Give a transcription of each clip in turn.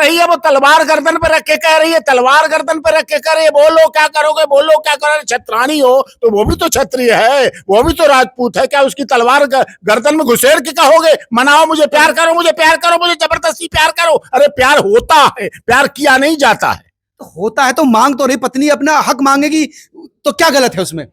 रही है, वो तलवार गर्दन पे रख के कह रही है, तलवार गर्दन पे रख के कह रही है, बोलो क्या करोगे, बोलो क्या करोगे। छत्रानी हो तो वो भी तो क्षत्रिय है, वो भी तो राजपूत है, क्या उसकी तलवार गर्दन में घुसेड़ के कहोगे मनाओ मुझे प्यार करो, मुझे प्यार करो, मुझे जबरदस्ती प्यार करो। अरे प्यार होता है, प्यार किया नहीं जाता है। तो होता है तो मांग तो रही, पत्नी अपना हक मांगेगी तो क्या गलत है उसमें?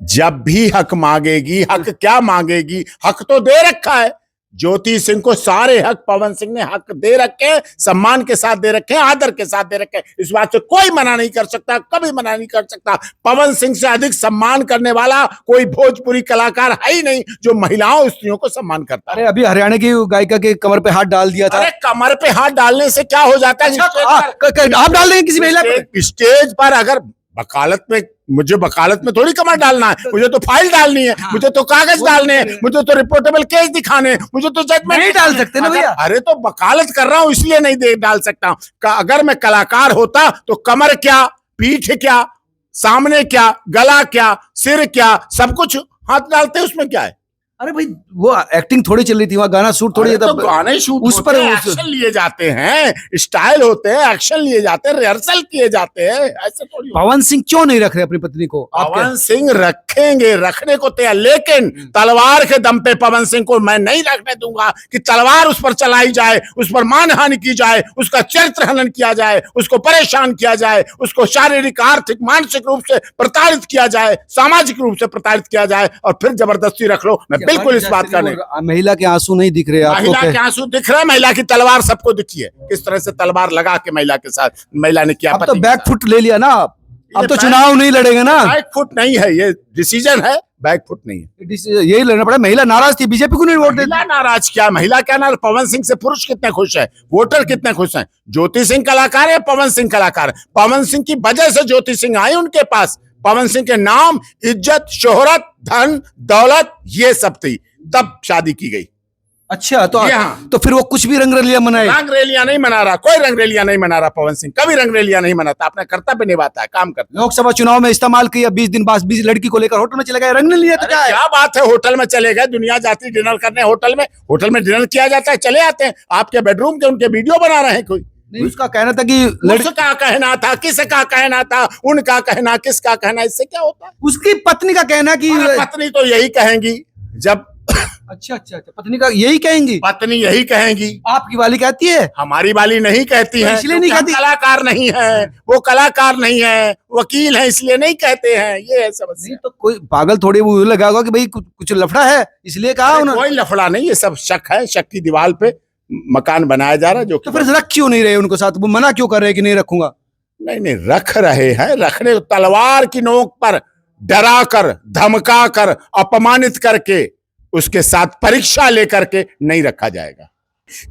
जब भी हक मांगेगी, हक क्या मांगेगी, हक तो दे रखा है। ज्योति सिंह को सारे हक पवन सिंह ने हक दे रखे, सम्मान के साथ दे रखे, आदर के साथ दे रखे। इस बात से कोई मना नहीं कर सकता, कभी मना नहीं कर सकता। पवन सिंह से अधिक सम्मान करने वाला कोई भोजपुरी कलाकार है ही नहीं जो महिलाओं स्त्रियों को सम्मान करता है। अरे अभी हरियाणा की गायिका के कमर पे हाथ डाल दिया था। अरे कमर पे हाथ डालने से क्या हो जाता है? आप डाल देंगे किसी महिला पे? स्टेज पर अगर वकालत में, मुझे वकालत में थोड़ी कमर डालना है, मुझे तो फाइल डालनी है, मुझे तो कागज डालने हैं, मुझे तो रिपोर्टेबल केस दिखाने हैं, मुझे तो जजमेंट नहीं डाल सकते ना भैया। अरे तो वकालत कर रहा हूं इसलिए नहीं डाल सकता हूं। अगर मैं कलाकार होता तो कमर क्या, पीठ क्या, सामने क्या, गला क्या, सिर क्या, सब कुछ हाथ डालते, उसमें क्या है? अरे भाई वो एक्टिंग थोड़ी चल रही थी, वहाँ गाना शूट थोड़ी तो गाने शूट उस पर एक्शन लिए जाते हैं, स्टाइल होते हैं, एक्शन लिए जाते हैं, रिहर्सल किए जाते हैं, ऐसे थोड़ी। पवन सिंह क्यों नहीं रख रहे अपनी पत्नी को? पवन सिंह रखेंगे, रखने को तैयार, लेकिन तलवार के दम पे पवन सिंह को मैं नहीं रखने दूंगा कि तलवार उस पर चलाई जाए, उस पर मानहानि की जाए, उसका चरित्र हनन किया जाए, उसको परेशान किया जाए, उसको शारीरिक, आर्थिक, मानसिक रूप से प्रताड़ित किया जाए, सामाजिक रूप से प्रताड़ित किया जाए और फिर जबरदस्ती रख लो। मैं बिल्कुल इस बात का नहीं। महिला के आंसू नहीं दिख रहे आपको? महिला के आंसू दिख रहा है, महिला की तलवार सबको दिखी है, किस तरह से तलवार लगा के महिला के साथ महिला ने किया। अब तो बैक फुट ले लिया ना, अब तो चुनाव नहीं लड़ेगा ना। बैक फुट नहीं है, ये डिसीजन है, बैक फुट नहीं है, यही लड़ना पड़ा। महिला नाराज थी, बीजेपी को नहीं वोट देती। महिला नाराज क्या, महिला क्या नाराज? पवन सिंह से पुरुष कितने खुश है, वोटर कितने खुश हैं। ज्योति सिंह कलाकार है, पवन सिंह कलाकार है। पवन सिंह की वजह से ज्योति सिंह आई उनके पास। पवन सिंह के नाम, इज्जत, शोहरत, धन, दौलत ये सब थी, तब शादी की गई। अच्छा तो फिर वो कुछ भी रंगरेलियां मनाए? रंग रेलियां नहीं मना रहा, कोई रंग रेलियां नहीं मना रहा। पवन सिंह कभी रंग रेलियां नहीं मनाता, अपना कर्तव्य निभाता है, काम करता है। लोकसभा चुनाव में इस्तेमाल किया, 20 दिन बाद 20 लड़की को लेकर होटल में चले गए, रंग नहीं लिया तो क्या है? क्या बात है, होटल में चले गए, दुनिया जाती डिनर करने होटल में डिनर किया जाता है, चले आते हैं। आपके बेडरूम के उनके वीडियो बना रहे हैं कोई? नहीं, उसका कहना था कि उसका कहना था, किसका कहना था, उनका कहना, किसका कहना, इससे क्या होता है? उसकी पत्नी का कहना कि पत्नी तो यही कहेंगी जब अच्छा, पत्नी का यही कहेंगी, पत्नी यही कहेंगी। आपकी वाली कहती है? हमारी वाली नहीं कहती है, इसलिए नहीं कहती। कलाकार नहीं है, वो कलाकार नहीं है, वकील है, इसलिए नहीं कहते हैं। ये है समस्या। नहीं तो कोई पागल थोड़ी वो लगा होगा कि भाई कुछ लफड़ा है इसलिए कहा उन्होंने। कोई लफड़ा नहीं, ये सब शक है, शक की दीवार पे मकान बनाया जा रहा है। जो तो फिर रख क्यों नहीं रहे उनको साथ? वो मना क्यों कर रहे कि नहीं रखूंगा? नहीं रख रहे हैं, रखने, तलवार की नोक पर डरा कर, धमका कर, अपमानित करके उसके साथ परीक्षा लेकर के नहीं रखा जाएगा।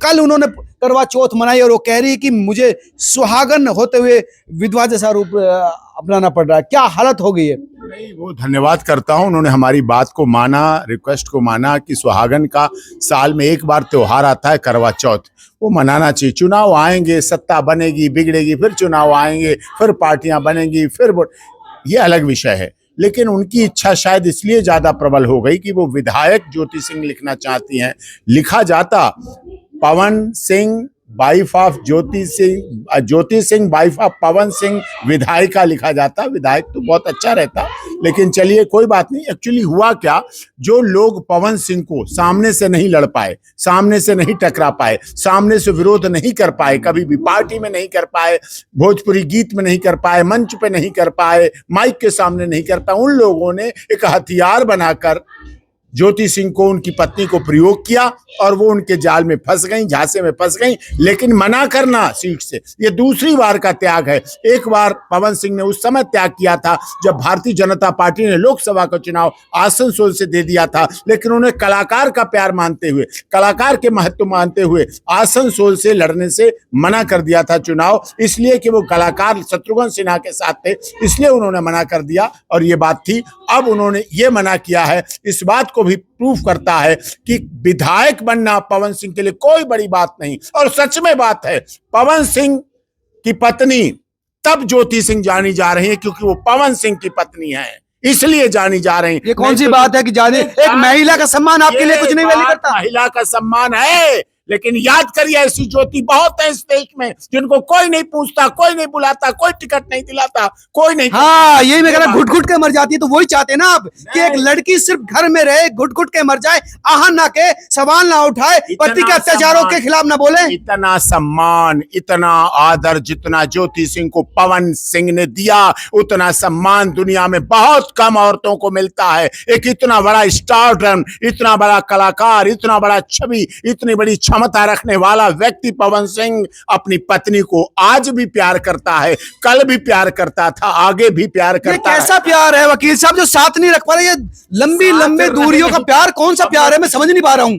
कल उन्होंने करवा चौथ मनाई और वो कह रही है कि मुझे सुहागन होते हुए विधवा जैसा रूप अपनाना पड़ रहा है। क्या हालत हो गई है? नहीं, वो धन्यवाद करता हूं, उन्होंने हमारी बात को माना, रिक्वेस्ट को माना कि सुहागन का साल में एक बार त्योहार आता है करवा चौथ, वो मनाना चाहिए। चुनाव आएंगे, सत्ता बनेगी, बिगड़ेगी, फिर चुनाव आएंगे, फिर पार्टियां बनेंगी, फिर ये अलग विषय है। लेकिन उनकी इच्छा शायद इसलिए ज्यादा प्रबल हो गई कि वो विधायक ज्योति सिंह लिखना चाहती हैं। लिखा जाता Pawan Singh wife of Jyoti Singh wife of Pawan Singh विधायिका लिखा जाता, विधायक तो बहुत अच्छा रहता। लेकिन चलिए कोई बात नहीं। एक्चुअली हुआ क्या, जो लोग पवन सिंह को सामने से नहीं लड़ पाए, सामने से नहीं टकरा पाए, सामने से विरोध नहीं कर पाए, कभी भी पार्टी में नहीं कर पाए, भोजपुरी गीत में नहीं कर पाए, मंच पे नहीं कर पाए, माइक के सामने नहीं कर पाए, उन लोगों ने एक हथियार बनाकर ज्योति सिंह को, उनकी पत्नी को प्रयोग किया और वो उनके जाल में फंस गई, झांसे में फंस गई। लेकिन मना करना सीट से, ये दूसरी बार का त्याग है। एक बार पवन सिंह ने उस समय त्याग किया था जब भारतीय जनता पार्टी ने लोकसभा का चुनाव आसनसोल से दे दिया था, लेकिन उन्हें कलाकार का प्यार मानते हुए, कलाकार के महत्व मानते हुए आसनसोल से लड़ने से मना कर दिया था चुनाव, इसलिए कि वो कलाकार शत्रुघ्न सिन्हा के साथ थे, इसलिए उन्होंने मना कर दिया और ये बात थी। अब उन्होंने ये मना किया है, इस बात को भी प्रूफ करता है कि विधायक बनना पवन सिंह के लिए कोई बड़ी बात नहीं। और सच में बात है, पवन सिंह की पत्नी तब ज्योति सिंह जानी जा रही है क्योंकि वो पवन सिंह की पत्नी है, इसलिए जानी जा रही है। ये कौन सी बात है कि जाने? एक महिला का सम्मान आपके लिए कुछ नहीं वैल्यू करता? महिला का सम्मान है, लेकिन याद करिए ऐसी ज्योति बहुत है इस देश में जिनको कोई नहीं पूछता, कोई नहीं बुलाता, कोई टिकट नहीं दिलाता, कोई नहीं। हाँ, यही मैं कह रहा, घुट घुट के मर जाती है। तो वही चाहते हैं ना आप कि एक लड़की सिर्फ घर में रहे, घुट घुट के मर जाए, आहन ना के, सवाल ना उठाए, पति के अत्याचारों के खिलाफ ना बोले। इतना सम्मान, इतना आदर जितना ज्योति सिंह को पवन सिंह ने दिया, उतना सम्मान दुनिया में बहुत कम औरतों को मिलता है। एक इतना बड़ा स्टारडम, इतना बड़ा कलाकार, इतना बड़ा छवि, इतनी बड़ी क्षमता रखने वाला व्यक्ति पवन सिंह अपनी पत्नी को आज भी प्यार करता है, कल भी प्यार करता था, आगे भी प्यार करता है। कैसा प्यार है वकील साहब जो साथ नहीं रख पा रहे? ये लंबी लंबी दूरियों का प्यार कौन सा प्यार है? मैं समझ नहीं पा रहा हूं।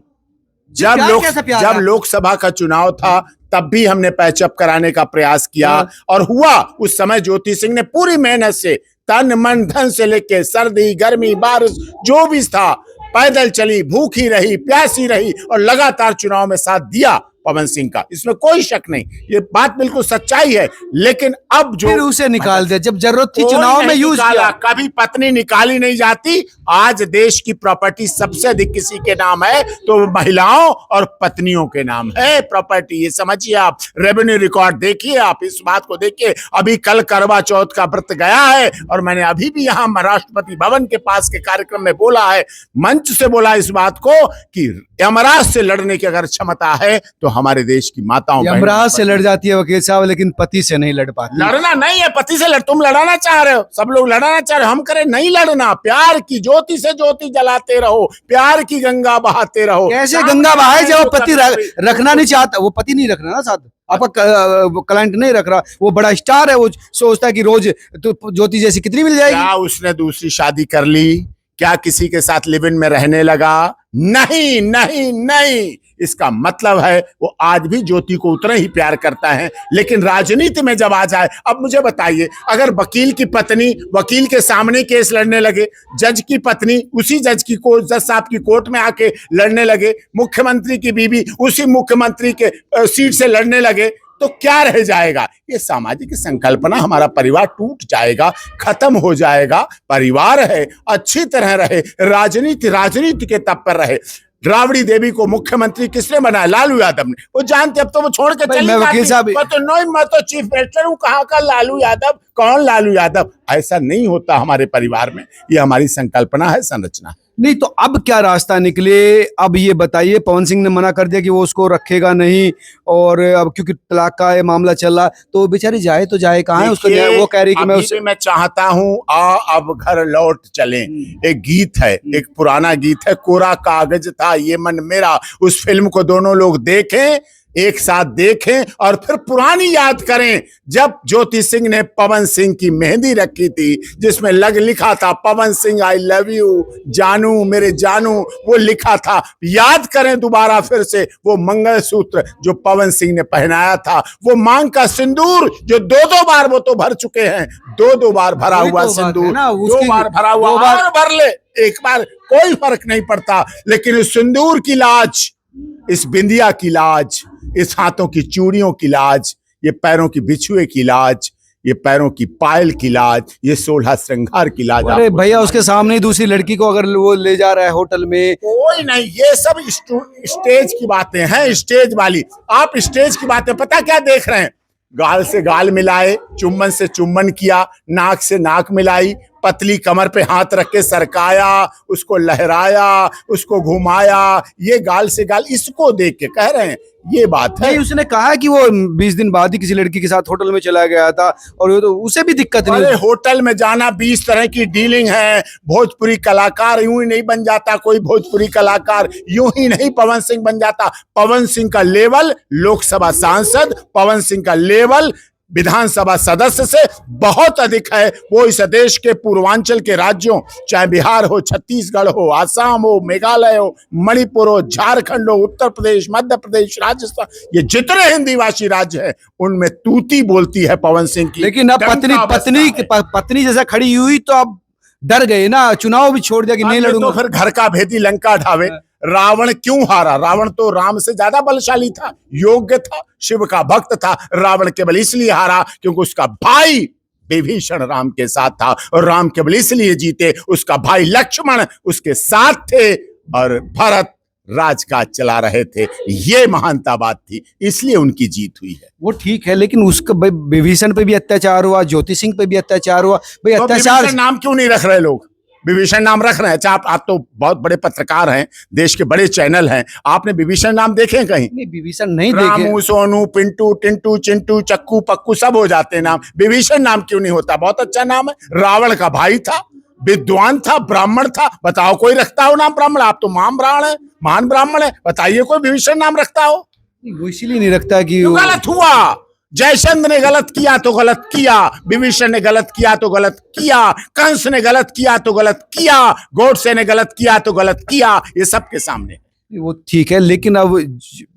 जब लोकसभा का चुनाव था तब भी हमने पैचअप कराने का प्रयास किया और हुआ। उस समय ज्योति सिंह ने पूरी मेहनत से, तन मन धन से लेके, सर्दी गर्मी बारिश जो भी था, पैदल चली, भूखी रही, प्यासी रही और लगातार चुनाव में साथ दिया पवन सिंह का, इसमें कोई शक नहीं, ये बात बिल्कुल सच्चाई है। लेकिन अब जो फिर उसे निकाल दे जब जरूरत थी चुनाव में यूज किया। कभी पत्नी निकाली नहीं जाती। आज देश की प्रॉपर्टी सबसे अधिक किसी के नाम है तो महिलाओं और पत्नियों के नाम है प्रॉपर्टी, ये समझिए आप। रेवेन्यू रिकॉर्ड देखिए आप, इस बात को देखिए। अभी कल करवा चौथ का व्रत गया है और मैंने अभी भी यहाँ राष्ट्रपति भवन के पास के कार्यक्रम में बोला है, मंच से बोला इस बात को कि यमराज से लड़ने की अगर क्षमता है तो हमारे देश की माताओं, यमराज से लड़ जाती है वकील साहब, लेकिन पति से नहीं लड़ पाती। लड़ना नहीं है पति से तुम लड़ाना चाह रहे हो, सब लोग लड़ाना चाह रहे हो, हम करें नहीं लड़ना। प्यार की ज्योति से ज्योति जलाते रहो, प्यार की गंगा बहाते रहो। कैसे गंगा बहाए जब वो पति रखना नहीं चाहता? वो पति नहीं रखना ना साथ, आपका क्लाइंट नहीं रख रहा, वो बड़ा स्टार है, वो सोचता है कि रोज तो ज्योति जैसी कितनी मिल जाएगी। क्या उसने दूसरी शादी कर ली? क्या किसी के साथ लिव इन में रहने लगा? नहीं नहीं नहीं। इसका मतलब है वो आज भी ज्योति को उतना ही प्यार करता है। लेकिन राजनीति में जब आ जाए, अब मुझे बताइए, अगर वकील की पत्नी वकील के सामने केस लड़ने लगे, जज की पत्नी उसी जज साहब की कोर्ट में आके लड़ने लगे, मुख्यमंत्री की बीवी उसी मुख्यमंत्री के सीट से लड़ने लगे, तो क्या रह जाएगा? ये सामाजिक संकल्पना, हमारा परिवार टूट जाएगा, खत्म हो जाएगा। परिवार है, अच्छी तरह रहे, राजनीति के तब पर रहे। राबड़ी देवी को मुख्यमंत्री किसने बनाया? लालू यादव ने। वो जानते अब तो वो छोड़ के चली जाती, मैं तो चीफ मिनिस्टर हूँ, कहाँ का लालू यादव? कौन लालू यादव? ऐसा नहीं होता हमारे परिवार में, ये हमारी संकल्पना है, संरचना नहीं। तो अब क्या रास्ता निकले? अब ये बताइए, पवन सिंह ने मना कर दिया कि वो उसको रखेगा नहीं, और अब क्योंकि तलाक का ये मामला चल रहा, तो बेचारी जाए तो जाए कहाँ है? उसको वो कह रही कि मैं चाहता हूँ अब घर लौट चलें। एक गीत है, एक पुराना गीत है, कोरा कागज था ये मन मेरा, उस फिल्म को दोनों लोग देखें, एक साथ देखें और फिर पुरानी याद करें जब ज्योति सिंह ने पवन सिंह की मेहंदी रखी थी जिसमें लिखा था Pawan Singh I love you जानू मेरे जानू, वो लिखा था। याद करें दोबारा फिर से वो मंगलसूत्र जो पवन सिंह ने पहनाया था, वो मांग का सिंदूर जो दो बार वो तो भर चुके हैं, दो बार भरा हुआ सिंदूर, 2 बार भरा हुआ, और भर ले, एक बार कोई फर्क नहीं पड़ता। लेकिन इस सिंदूर की लाज, इस बिंदिया की लाज, इस हाथों की चूड़ियों की लाज, ये पैरों की बिछुए की लाज, ये पैरों की पायल की लाज, ये 16 श्रृंगार की लाज। अरे भैया, उसके सामने दूसरी लड़की को अगर वो ले जा रहा है होटल में, कोई नहीं, ये सब स्टेज की बातें हैं, स्टेज वाली। आप स्टेज की बातें पता क्या देख रहे हैं? गाल से गाल मिलाए, चुम्बन से चुम्बन किया, नाक से नाक मिलाई, पतली कमर पे हाथ रख के सरकाया, उसको लहराया, उसको घुमाया, ये गाल से गाल, इसको देख के कह रहे हैं ये बात है। नहीं, उसने कहा कि वो 20 दिन बाद ही किसी लड़की के साथ होटल में चला गया था और तो उसे भी दिक्कत नहीं। अरे होटल में जाना 20 तरह की डीलिंग है। भोजपुरी कलाकार यूं ही नहीं बन जाता, कोई भोजपुरी कलाकार यूं ही नहीं पवन सिंह बन जाता। पवन सिंह का लेवल लोकसभा सांसद, पवन सिंह का लेवल विधानसभा सदस्य से बहुत अधिक है। वो इस देश के पूर्वांचल के राज्यों, चाहे बिहार हो, छत्तीसगढ़ हो, आसाम हो, मेघालय हो, मणिपुर हो, झारखंड हो, उत्तर प्रदेश, मध्य प्रदेश, राजस्थान, ये जितने हिंदी भाषी राज्य हैं उनमें तूती बोलती है पवन सिंह की। लेकिन अब पत्नी जैसा खड़ी हुई तो अब डर गए ना, चुनाव भी छोड़ दिया कि नहीं लड़ूंगा। तो फिर घर का भेदी लंका ढावे। रावण क्यों हारा? रावण तो राम से ज्यादा बलशाली था, योग्य था, शिव का भक्त था। रावण केवल इसलिए हारा क्योंकि उसका भाई विभीषण राम के साथ था, और राम केवल इसलिए जीते, उसका भाई लक्ष्मण उसके साथ थे, और भरत राजकाज चला रहे थे, ये महानतावाद थी, इसलिए उनकी जीत हुई है। वो ठीक है, लेकिन उसका भाई विभीषण पे भी अत्याचार हुआ, ज्योति सिंह पे भी अत्याचार हुआ भाई। तो अत्याचार विभीषण नाम क्यों नहीं रख रहे लोग? विभीषण नाम रख रहे हैं। अच्छा, आप तो बहुत बड़े पत्रकार हैं, देश के बड़े चैनल हैं, आपने विभीषण नाम देखे कहीं? नहीं, विभीषण नहीं देखे। रामू, सोनू, पिंटू, टिंटू, चिंटू, चक्कू, पक्कू सब हो जाते हैं नाम, विभीषण नाम क्यों नहीं होता? बहुत अच्छा नाम है। रावण का भाई था, विद्वान था, ब्राह्मण था, बताओ कोई रखता हो नाम ब्राह्मण? आप तो महान ब्राह्मण है, महान ब्राह्मण है, बताइए कोई विभीषण नाम रखता हो? वो इसीलिए नहीं रखता कि तो गलत हुआ। जयचंद्र ने गलत किया तो गलत किया, विभीषण ने गलत किया तो गलत किया, कंस ने गलत किया तो गलत किया, गोडसे ने गलत किया तो गलत किया, ये सबके सामने। वो ठीक है, लेकिन अब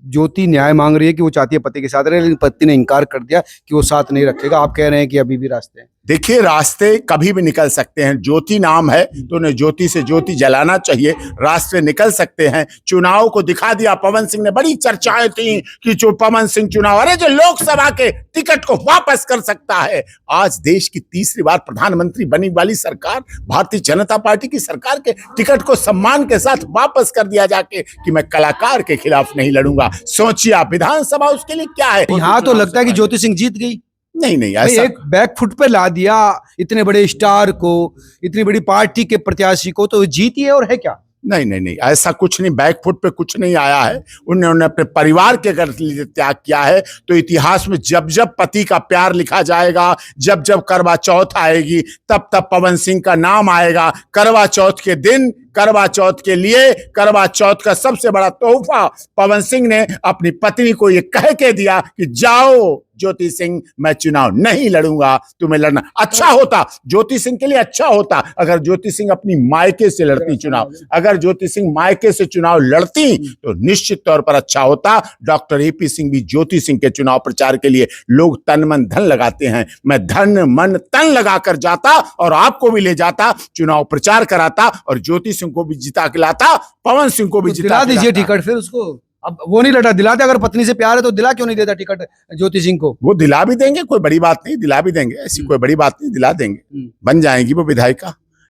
ज्योति न्याय मांग रही है कि वो चाहती है पति के साथ रहे, लेकिन पति ने इनकार कर दिया कि वो साथ नहीं रखेगा। आप कह रहे हैं कि अभी भी रास्ते हैं। देखिए, रास्ते कभी भी निकल सकते हैं। ज्योति नाम है तो उन्हें ज्योति से ज्योति जलाना चाहिए, रास्ते निकल सकते हैं। चुनाव को दिखा दिया। पवन सिंह ने बड़ी चर्चाएं थी कि जो पवन सिंह चुनाव, अरे जो लोकसभा के टिकट को वापस कर सकता है। आज देश की तीसरी बार प्रधानमंत्री बनी वाली सरकार, भारतीय जनता पार्टी की सरकार के टिकट को सम्मान के साथ वापस कर दिया जाके कि मैं कलाकार के खिलाफ नहीं लड़ूंगा। सोचिए आप, विधानसभा उसके लिए क्या है? यहाँ तो लगता है कि ज्योति सिंह जीत गई। नहीं नहीं, भाई ऐसा एक बैकफुट पे ला दिया इतने बड़े स्टार को, इतनी बड़ी पार्टी के प्रत्याशी को, तो जीती है और है क्या? नहीं नहीं नहीं, ऐसा कुछ नहीं, बैकफुट पे कुछ नहीं आया है। उन्होंने अपने परिवार के घर लिए त्याग किया है। तो इतिहास में जब जब पति का प्यार लिखा जाएगा, जब जब करवा चौथ आएगी, तब तब पवन सिंह का नाम आएगा। करवा चौथ के दिन, करवा चौथ के लिए, करवा चौथ का सबसे बड़ा तोहफा पवन सिंह ने अपनी पत्नी को ये कह के दिया कि जाओ ज्योति सिंह, मैं चुनाव नहीं लड़ूंगा, तुम्हें लड़ना। अच्छा होता, ज्योति सिंह के लिए अच्छा होता अगर ज्योति सिंह अपनी मायके से लड़ती चुनाव। अगर ज्योति सिंह मायके से चुनाव लड़ती तो निश्चित तौर पर अच्छा होता। डॉक्टर एपी सिंह भी ज्योति सिंह के चुनाव प्रचार के लिए, लोग तन मन धन लगाते हैं, मैं धन मन तन लगाकर जाता और आपको भी ले जाता, चुनाव प्रचार कराता और ज्योति सिंह को भी जिता के लाता, पवन सिंह को भी तो जिता दिला के दीजिए लाता। टिकट फिर उसको। अब वो नहीं लड़ा, दिला दे। अगर पत्नी से प्यार है तो दिला क्यों नहीं देता टिकट ज्योति सिंह को? वो दिला भी देंगे, कोई बड़ी बात नहीं, दिला भी देंगे, ऐसी कोई बड़ी बात नहीं, दिला देंगे, बन जाएंगी वो विधायिका।